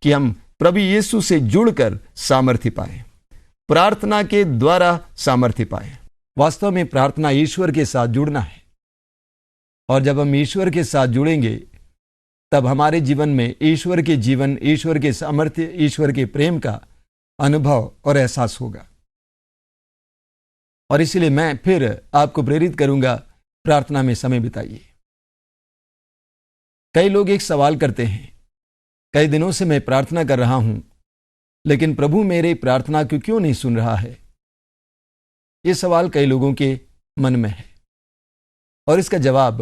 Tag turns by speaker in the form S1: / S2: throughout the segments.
S1: कि हम प्रभु यीशु से जुड़कर सामर्थ्य पाए, प्रार्थना के द्वारा सामर्थ्य पाए। वास्तव में प्रार्थना ईश्वर के साथ जुड़ना है, और जब हम ईश्वर के साथ जुड़ेंगे तब हमारे जीवन में ईश्वर के जीवन, ईश्वर के सामर्थ्य, ईश्वर के प्रेम का अनुभव और एहसास होगा। और इसलिए मैं फिर आपको प्रेरित करूंगा, प्रार्थना में समय बिताइए। कई लोग एक सवाल करते हैं, कई दिनों से मैं प्रार्थना कर रहा हूं लेकिन प्रभु मेरे प्रार्थना को क्यों नहीं सुन रहा है। यह सवाल कई लोगों के मन में है, और इसका जवाब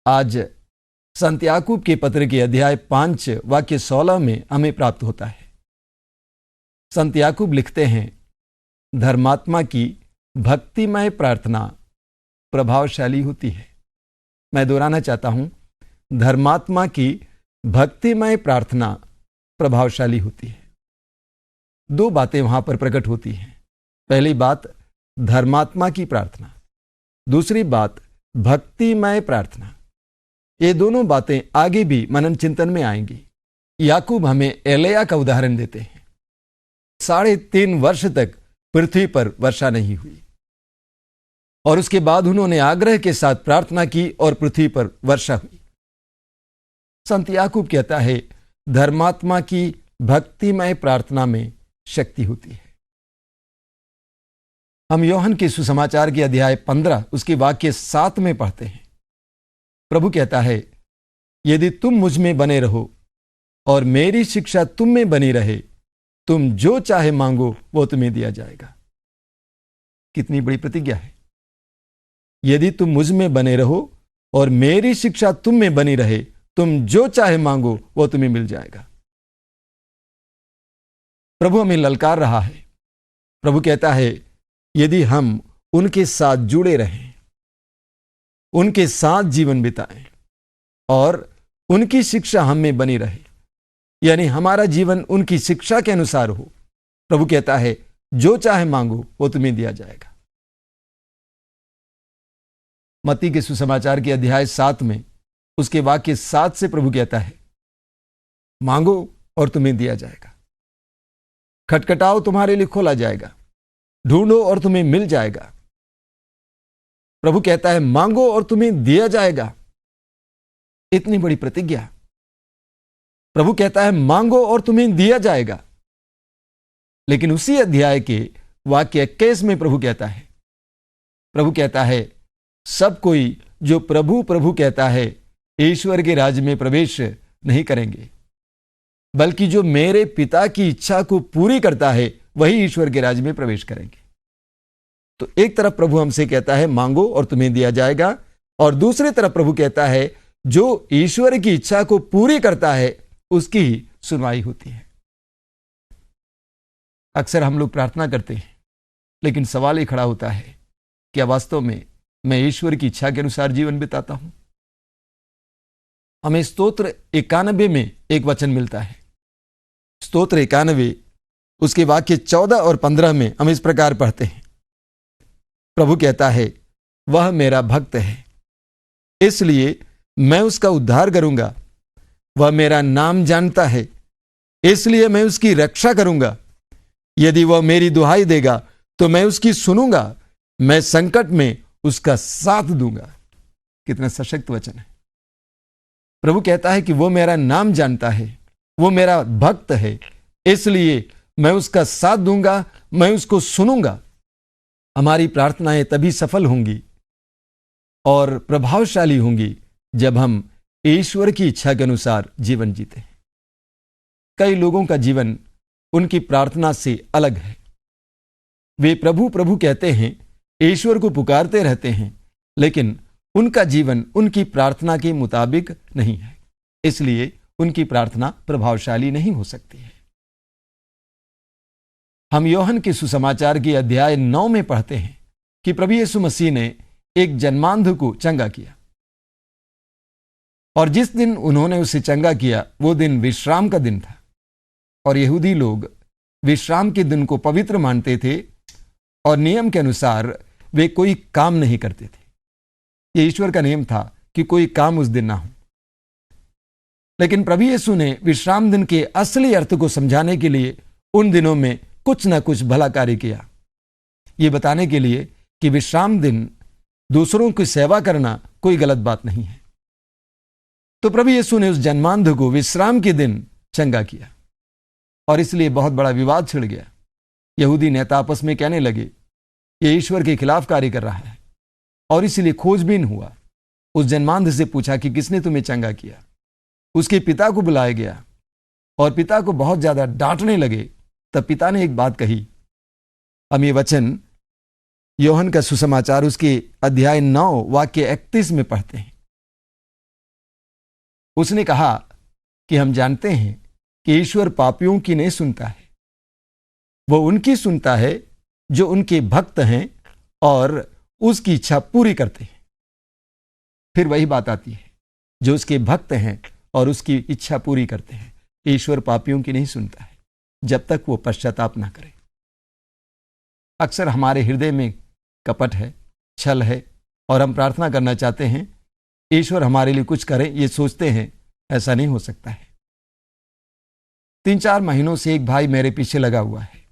S1: आज संत याकूब के पत्र के अध्याय 5 वाक्य 16 में हमें प्राप्त होता है। संत याकूब लिखते हैं, धर्मात्मा की भक्तिमय प्रार्थना प्रभावशाली होती है। मैं दोहराना चाहता हूं, धर्मात्मा की भक्तिमय प्रार्थना प्रभावशाली होती है। दो बातें वहां पर प्रकट होती हैं। पहली बात धर्मात्मा की प्रार्थना, दूसरी बात भक्तिमय प्रार्थना। ये दोनों बातें आगे भी मनन चिंतन में आएंगी। याकूब हमें एलिया का उदाहरण देते हैं। 3.5 वर्ष तक पृथ्वी पर वर्षा नहीं हुई, और उसके बाद उन्होंने आग्रह के साथ प्रार्थना की और पृथ्वी पर वर्षा हुई। संत याकूब कहता है, धर्मात्मा की भक्तिमय प्रार्थना में शक्ति होती है। हम यूहन्ना के सुसमाचार के अध्याय 15 उसके वाक्य 7 में पढ़ते हैं। प्रभु कहता है, यदि तुम मुझ में बने रहो और मेरी शिक्षा तुम में बनी रहे, तुम जो चाहे मांगो वो तुम्हें दिया जाएगा। कितनी बड़ी प्रतिज्ञा है। यदि तुम मुझ में बने रहो और मेरी शिक्षा तुम में बनी रहे, तुम जो चाहे मांगो वो तुम्हें मिल जाएगा। प्रभु हमें ललकार रहा है। प्रभु कहता है, यदि हम उनके साथ जुड़े रहें, उनके साथ जीवन बिताएं और उनकी शिक्षा हम में बनी रहे, यानी हमारा जीवन उनकी शिक्षा के अनुसार हो, प्रभु कहता है जो चाहे मांगो वो तुम्हें दिया जाएगा। मत्ती के सुसमाचार के अध्याय 7 में उसके वाक्य 7 से प्रभु कहता है, मांगो और तुम्हें दिया जाएगा, खटखटाओ तुम्हारे लिए खोला जाएगा, ढूंढो और तुम्हें मिल जाएगा। प्रभु कहता है मांगो और तुम्हें दिया जाएगा। इतनी बड़ी प्रतिज्ञा। प्रभु कहता है मांगो और तुम्हें दिया जाएगा। लेकिन उसी अध्याय के वाक्य 21 में प्रभु कहता है सब कोई जो प्रभु प्रभु कहता है ईश्वर के राज्य में प्रवेश नहीं करेंगे, बल्कि जो मेरे पिता की इच्छा को पूरी करता है वही ईश्वर के राज्य में प्रवेश करेंगे। तो एक तरफ प्रभु हमसे कहता है मांगो और तुम्हें दिया जाएगा, और दूसरी तरफ प्रभु कहता है जो ईश्वर की इच्छा को पूरी करता है उसकी ही सुनवाई होती है। अक्सर हम लोग प्रार्थना करते हैं, लेकिन सवाल ये खड़ा होता है, क्या वास्तव में मैं ईश्वर की इच्छा के अनुसार जीवन बिताता हूं? हमें स्तोत्र 91 में एक वचन मिलता है। स्तोत्र 91 उसके वाक्य 14 और 15 में हम इस प्रकार पढ़ते हैं। प्रभु कहता है, वह मेरा भक्त है, इसलिए मैं उसका उद्धार करूंगा। वह मेरा नाम जानता है, इसलिए मैं उसकी रक्षा करूंगा। यदि वह मेरी दुहाई देगा तो मैं उसकी सुनूंगा, मैं संकट में उसका साथ दूंगा। कितना सशक्त वचन है। प्रभु कहता है कि वो मेरा नाम जानता है, वो मेरा भक्त है, इसलिए मैं उसका साथ दूंगा, मैं उसको सुनूंगा। हमारी प्रार्थनाएं तभी सफल होंगी और प्रभावशाली होंगी जब हम ईश्वर की इच्छा के अनुसार जीवन जीते हैं। कई लोगों का जीवन उनकी प्रार्थना से अलग है। वे प्रभु प्रभु कहते हैं, ईश्वर को पुकारते रहते हैं, लेकिन उनका जीवन उनकी प्रार्थना के मुताबिक नहीं है, इसलिए उनकी प्रार्थना प्रभावशाली नहीं हो सकती है। हम यूहन्ना के सुसमाचार के अध्याय 9 में पढ़ते हैं कि प्रभु यीशु मसीह ने एक जन्मांध को चंगा किया, और जिस दिन उन्होंने उसे चंगा किया वो दिन विश्राम का दिन था, और यहूदी लोग विश्राम के दिन को पवित्र मानते थे और नियम के अनुसार वे कोई काम नहीं करते थे। यह ईश्वर का नियम था कि कोई काम उस दिन ना हो। लेकिन प्रभु यीशु ने विश्राम दिन के असली अर्थ को समझाने के लिए उन दिनों में कुछ न कुछ भला कार्य किया, ये बताने के लिए कि विश्राम दिन दूसरों की सेवा करना कोई गलत बात नहीं है। तो प्रभु यीशु ने उस जन्मांध को विश्राम के दिन चंगा किया और इसलिए बहुत बड़ा विवाद छिड़ गया। यहूदी नेता आपस में कहने लगे, ये ईश्वर के खिलाफ कार्य कर रहा है, और इसलिए खोजबीन हुआ। उस जन्मांध से पूछा कि किसने तुम्हें चंगा किया। उसके पिता को बुलाया गया और पिता को बहुत ज्यादा डांटने लगे। तब पिता ने एक बात कही। हम ये वचन योहन का सुसमाचार उसके अध्याय 9 वाक्य 31 में पढ़ते हैं। उसने कहा कि हम जानते हैं कि ईश्वर पापियों की नहीं सुनता है, वो उनकी सुनता है जो उनके भक्त हैं और उसकी इच्छा पूरी करते हैं। फिर वही बात आती है, जो उसके भक्त हैं और उसकी इच्छा पूरी करते हैं। ईश्वर पापियों की नहीं सुनता है जब तक वो पश्चाताप ना करे। अक्सर हमारे हृदय में कपट है, छल है, और हम प्रार्थना करना चाहते हैं ईश्वर हमारे लिए कुछ करे, ये सोचते हैं। ऐसा नहीं हो सकता है। 3-4 महीनों से एक भाई मेरे पीछे लगा हुआ है।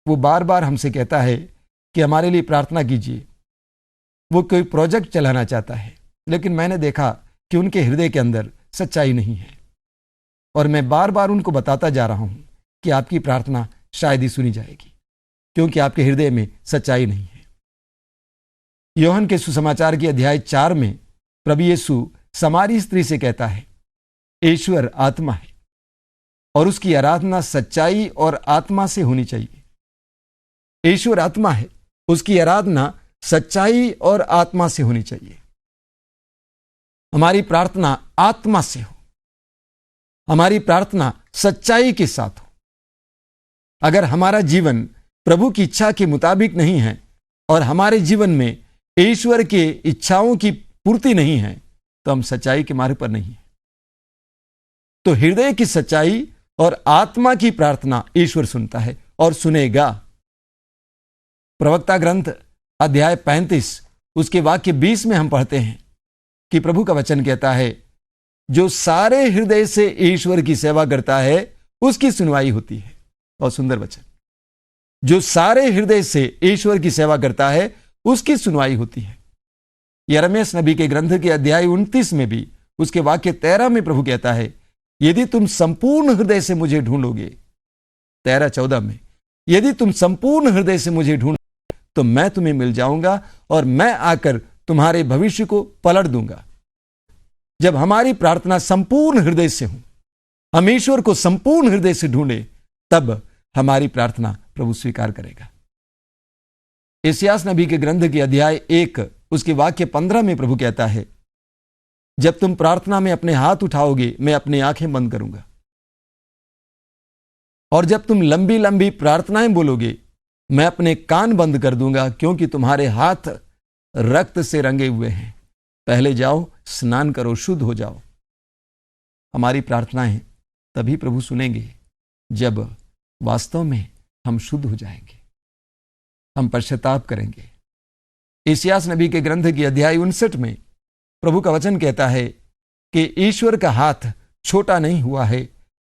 S1: वो बार बार हमसे कहता है कि हमारे लिए प्रार्थना कीजिए। वो कोई प्रोजेक्ट चलाना चाहता है, लेकिन मैंने देखा कि उनके हृदय के अंदर सच्चाई नहीं है, और मैं बार बार उनको बताता जा रहा हूं कि आपकी प्रार्थना शायद ही सुनी जाएगी, क्योंकि आपके हृदय में सच्चाई नहीं है। योहन के सुसमाचार के अध्याय 4 में प्रभु यीशु समारी स्त्री से कहता है, ईश्वर आत्मा है और उसकी आराधना सच्चाई और आत्मा से होनी चाहिए। ईश्वर आत्मा है, उसकी आराधना सच्चाई और आत्मा से होनी चाहिए। हमारी प्रार्थना आत्मा से हो, हमारी प्रार्थना सच्चाई के साथ हो। अगर हमारा जीवन प्रभु की इच्छा के मुताबिक नहीं है और हमारे जीवन में ईश्वर के इच्छाओं की पूर्ति नहीं है, तो हम सच्चाई के मार्ग पर नहीं हैं। तो हृदय की सच्चाई और आत्मा की प्रार्थना ईश्वर सुनता है और सुनेगा। प्रवक्ता ग्रंथ अध्याय 35 उसके वाक्य 20 में हम पढ़ते हैं कि प्रभु का वचन कहता है, जो सारे हृदय से ईश्वर की सेवा करता है उसकी सुनवाई होती है। और सुंदर वचन, जो सारे हृदय से ईश्वर की सेवा करता है उसकी सुनवाई होती है। यिर्मयाह नबी के ग्रंथ के अध्याय 29 में भी उसके वाक्य 13 में प्रभु कहता है, यदि तुम संपूर्ण हृदय से मुझे ढूंढोगे, 13-14 में, यदि तुम संपूर्ण हृदय से मुझे ढूंढोगे तो मैं तुम्हें मिल जाऊंगा और मैं आकर तुम्हारे भविष्य को पलट दूंगा। जब हमारी प्रार्थना संपूर्ण हृदय से हो, हम ईश्वर को संपूर्ण हृदय से ढूंढे, तब हमारी प्रार्थना प्रभु स्वीकार करेगा। यशायाह नबी के ग्रंथ के अध्याय 1 उसके वाक्य 15 में प्रभु कहता है, जब तुम प्रार्थना में अपने हाथ उठाओगे मैं अपनी आंखें बंद करूंगा, और जब तुम लंबी लंबी प्रार्थनाएं बोलोगे मैं अपने कान बंद कर दूंगा, क्योंकि तुम्हारे हाथ रक्त से रंगे हुए हैं। पहले जाओ, स्नान करो, शुद्ध हो जाओ। हमारी प्रार्थनाएं तभी प्रभु सुनेंगे जब वास्तव में हम शुद्ध हो जाएंगे, हम पश्चाताप करेंगे। यशायाह नबी के ग्रंथ की अध्याय 59 में प्रभु का वचन कहता है कि ईश्वर का हाथ छोटा नहीं हुआ है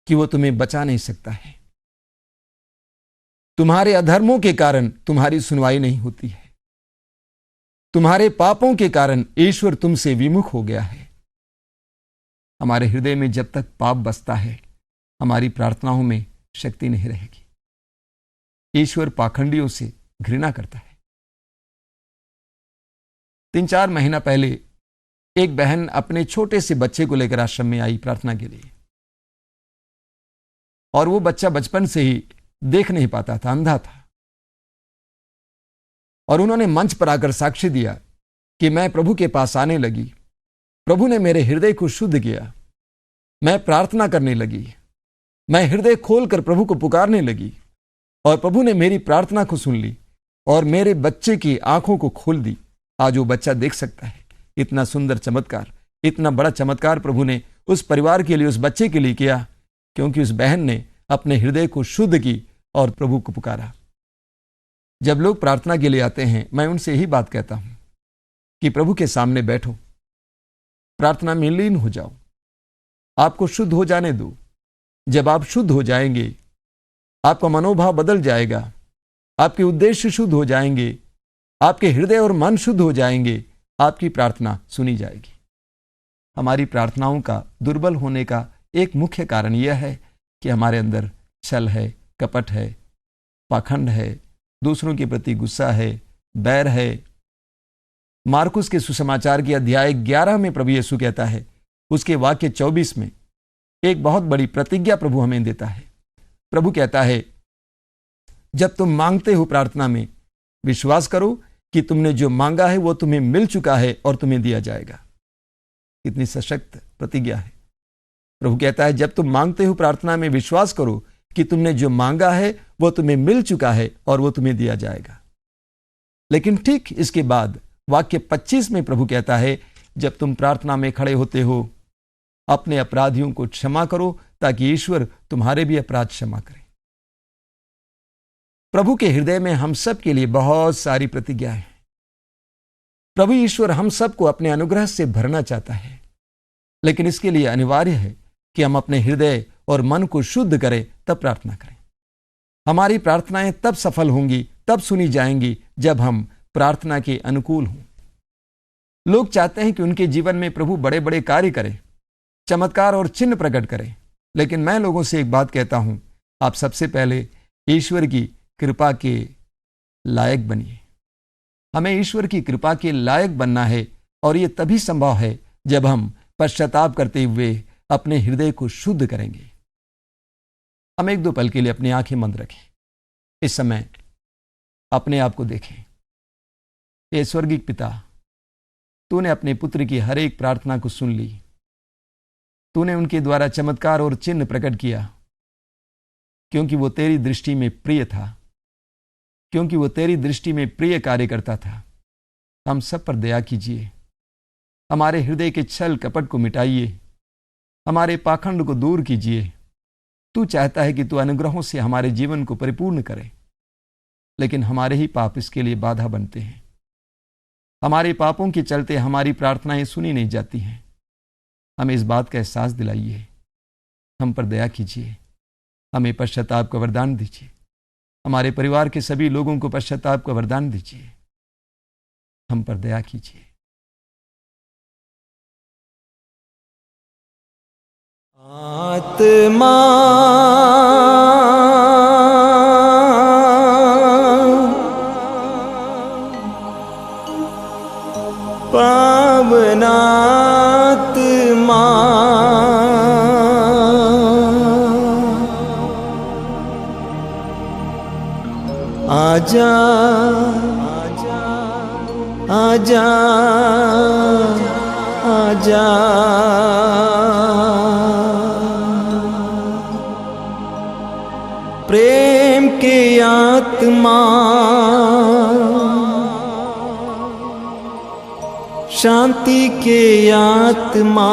S1: कि वो तुम्हें बचा नहीं सकता है। तुम्हारे अधर्मों के कारण तुम्हारी सुनवाई नहीं होती है, तुम्हारे पापों के कारण ईश्वर तुमसे विमुख हो गया है। हमारे हृदय में जब तक पाप बसता है, हमारी प्रार्थनाओं में शक्ति नहीं रहेगी। ईश्वर पाखंडियों से घृणा करता है। 3-4 महीना पहले एक बहन अपने छोटे से बच्चे को लेकर आश्रम में आई प्रार्थना के लिए, और वो बच्चा बचपन से ही देख नहीं पाता था, अंधा था। और उन्होंने मंच पर आकर साक्ष्य दिया कि मैं प्रभु के पास आने लगी, प्रभु ने मेरे हृदय को शुद्ध किया, मैं प्रार्थना करने लगी, मैं हृदय खोलकर प्रभु को पुकारने लगी, और प्रभु ने मेरी प्रार्थना को सुन ली और मेरे बच्चे की आंखों को खोल दी। आज वो बच्चा देख सकता है। इतना सुंदर चमत्कार, इतना बड़ा चमत्कार प्रभु ने उस परिवार के लिए, उस बच्चे के लिए किया, क्योंकि उस बहन ने अपने हृदय को शुद्ध की और प्रभु को पुकारा। जब लोग प्रार्थना के लिए आते हैं, मैं उनसे यही बात कहता हूं कि प्रभु के सामने बैठो, प्रार्थना में लीन हो जाओ, आपको शुद्ध हो जाने दो। जब आप शुद्ध हो जाएंगे, आपका मनोभाव बदल जाएगा, आपके उद्देश्य शुद्ध हो जाएंगे, आपके हृदय और मन शुद्ध हो जाएंगे, आपकी प्रार्थना सुनी जाएगी। हमारी प्रार्थनाओं का दुर्बल होने का एक मुख्य कारण यह है कि हमारे अंदर छल है, कपट है, पाखंड है, दूसरों के प्रति गुस्सा है, बैर है। मार्कुस के सुसमाचार के अध्याय 11 में प्रभु यीशु कहता है, उसके वाक्य 24 में एक बहुत बड़ी प्रतिज्ञा प्रभु हमें देता है। प्रभु कहता है, जब तुम मांगते हो प्रार्थना में, विश्वास करो कि तुमने जो मांगा है वो तुम्हें मिल चुका है और तुम्हें दिया जाएगा। कितनी सशक्त प्रतिज्ञा है। प्रभु कहता है, जब तुम मांगते हो प्रार्थना में, विश्वास करो कि तुमने जो मांगा है वो तुम्हें मिल चुका है और वो तुम्हें दिया जाएगा। लेकिन ठीक इसके बाद वाक्य 25 में प्रभु कहता है, जब तुम प्रार्थना में खड़े होते हो, अपने अपराधियों को क्षमा करो ताकि ईश्वर तुम्हारे भी अपराध क्षमा करे। प्रभु के हृदय में हम सब के लिए बहुत सारी प्रतिज्ञाएं हैं। प्रभु ईश्वर हम सबको अपने अनुग्रह से भरना चाहता है, लेकिन इसके लिए अनिवार्य है कि हम अपने हृदय और मन को शुद्ध करें, तब प्रार्थना करें। हमारी प्रार्थनाएं तब सफल होंगी, तब सुनी जाएंगी, जब हम प्रार्थना के अनुकूल हों। लोग चाहते हैं कि उनके जीवन में प्रभु बड़े बड़े कार्य करें, चमत्कार और चिन्ह प्रकट करें, लेकिन मैं लोगों से एक बात कहता हूं, आप सबसे पहले ईश्वर की कृपा के लायक बनिए। हमें ईश्वर की कृपा के लायक बनना है, और यह तभी संभव है जब हम पश्चाताप करते हुए अपने हृदय को शुद्ध करेंगे। हम एक दो पल के लिए अपनी आंखें बंद रखें। इस समय अपने आप को देखें। हे स्वर्गीय पिता, तूने अपने पुत्र की हर एक प्रार्थना को सुन ली। तूने उनके द्वारा चमत्कार और चिन्ह प्रकट किया, क्योंकि वो तेरी दृष्टि में प्रिय था, क्योंकि वो तेरी दृष्टि में प्रिय कार्य करता था। हम सब पर दया कीजिए। हमारे हृदय के छल कपट को मिटाइए, हमारे पाखंड को दूर कीजिए। तू चाहता है कि तू अनुग्रहों से हमारे जीवन को परिपूर्ण करे, लेकिन हमारे ही पाप इसके लिए बाधा बनते हैं। हमारे पापों के चलते हमारी प्रार्थनाएं सुनी नहीं जाती हैं। हमें इस बात का एहसास दिलाइए। हम पर दया कीजिए। हमें पश्चाताप का वरदान दीजिए। हमारे परिवार के सभी लोगों को पश्चाताप का वरदान दीजिए। हम पर दया कीजिए।
S2: आत्मा पावनात्मा आजा आजा आजा प्रेम की आत्मा, शांति की आत्मा,